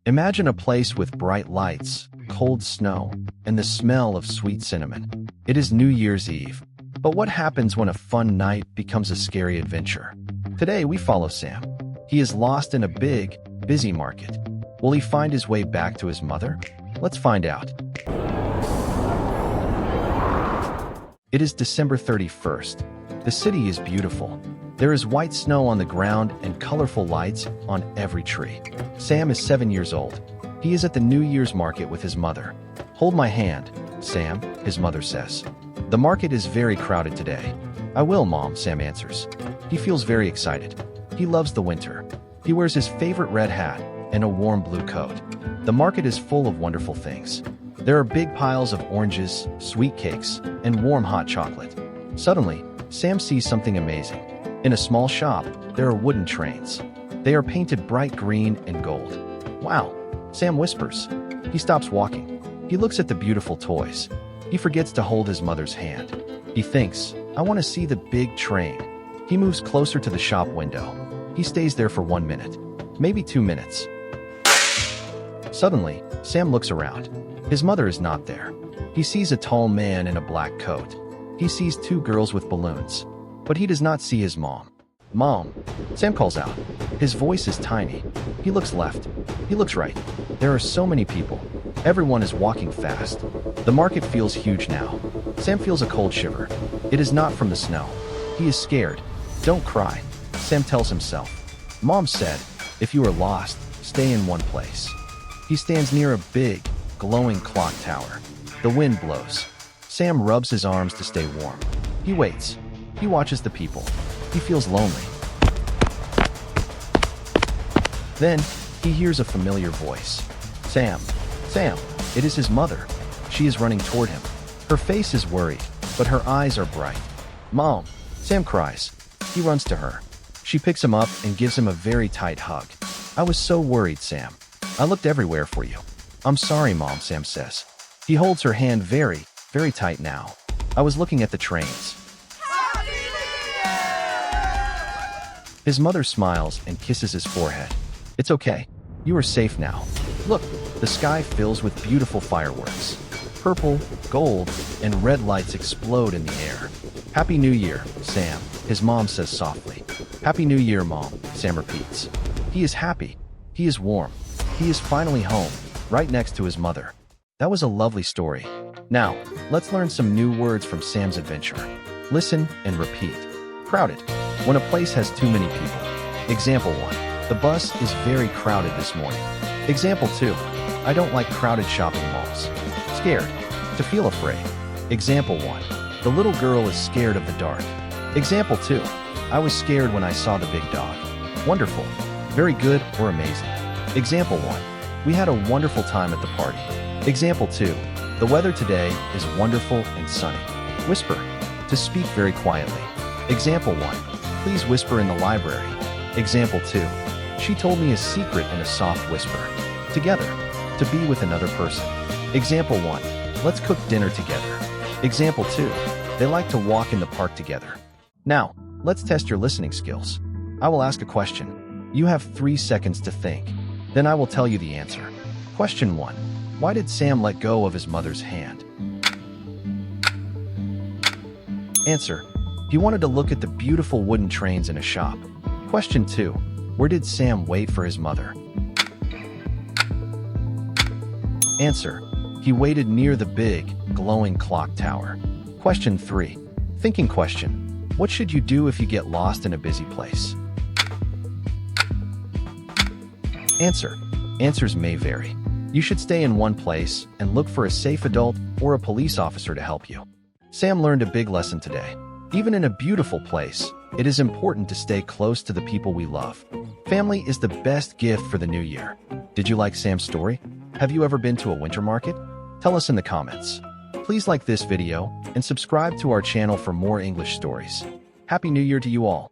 Imagine a place with bright lights, cold snow, and the smell of sweet cinnamon. It is New Year's Eve. But what happens when a fun night becomes a scary adventure? Today we follow Sam. He is lost in a big, busy market. Will he find his way back to his mother? Let's find out. It is December 31st. The city is beautiful. There is white snow on the ground and colorful lights on every tree. Sam is 7 years old. He is at the New Year's market with his mother. "Hold my hand, Sam," his mother says. "The market is very crowded today." "I will, Mom," Sam answers. He feels very excited. He loves the winter. He wears his favorite red hat and a warm blue coat. The market is full of wonderful things. There are big piles of oranges, sweet cakes, and warm hot chocolate. Suddenly, Sam sees something amazing. In a small shop, there are wooden trains. They are painted bright green and gold. "Wow," Sam whispers. He stops walking. He looks at the beautiful toys. He forgets to hold his mother's hand. He thinks, "I want to see the big train." He moves closer to the shop window. He stays there for 1 minute, maybe 2 minutes. Suddenly, Sam looks around. His mother is not there. He sees a tall man in a black coat. He sees 2 girls with balloons. But he does not see his mom. "Mom," Sam calls out. His voice is tiny. He looks left. He looks right. There are so many people. Everyone is walking fast. The market feels huge now. Sam feels a cold shiver. It is not from the snow. He is scared. "Don't cry," Sam tells himself. "Mom said, if you are lost, stay in one place." He stands near a big, glowing clock tower. The wind blows. Sam rubs his arms to stay warm. He waits. He watches the people. He feels lonely. Then, he hears a familiar voice. "Sam, Sam," it is his mother. She is running toward him. Her face is worried, but her eyes are bright. "Mom," Sam cries. He runs to her. She picks him up and gives him a very tight hug. "I was so worried, Sam. I looked everywhere for you." "I'm sorry, Mom," Sam says. He holds her hand very, very tight now. "I was looking at the trains." His mother smiles and kisses his forehead. "It's okay. You are safe now. Look, the sky fills with beautiful fireworks. Purple, gold, and red lights explode in the air." "Happy New Year, Sam," his mom says softly. "Happy New Year, Mom," Sam repeats. He is happy. He is warm. He is finally home, right next to his mother. That was a lovely story. Now, let's learn some new words from Sam's adventure. Listen and repeat. Crowded. When a place has too many people. Example 1. The bus is very crowded this morning. Example 2. I don't like crowded shopping malls. Scared. To feel afraid. Example 1. The little girl is scared of the dark. Example 2. I was scared when I saw the big dog. Wonderful. Very good or amazing. Example 1. We had a wonderful time at the party. Example 2. The weather today is wonderful and sunny. Whisper. To speak very quietly. Example 1. Please whisper in the library. Example 2. She told me a secret in a soft whisper. Together. To be with another person. Example 1. Let's cook dinner together. Example 2. They like to walk in the park together. Now, let's test your listening skills. I will ask a question. You have 3 seconds to think. Then I will tell you the answer. Question 1. Why did Sam let go of his mother's hand? Answer. He wanted to look at the beautiful wooden trains in a shop. Question 2. Where did Sam wait for his mother? Answer. He waited near the big, glowing clock tower. Question 3. Thinking question. What should you do if you get lost in a busy place? Answer. Answers may vary. You should stay in one place and look for a safe adult or a police officer to help you. Sam learned a big lesson today. Even in a beautiful place, it is important to stay close to the people we love. Family is the best gift for the new year. Did you like Sam's story? Have you ever been to a winter market? Tell us in the comments. Please like this video and subscribe to our channel for more English stories. Happy New Year to you all.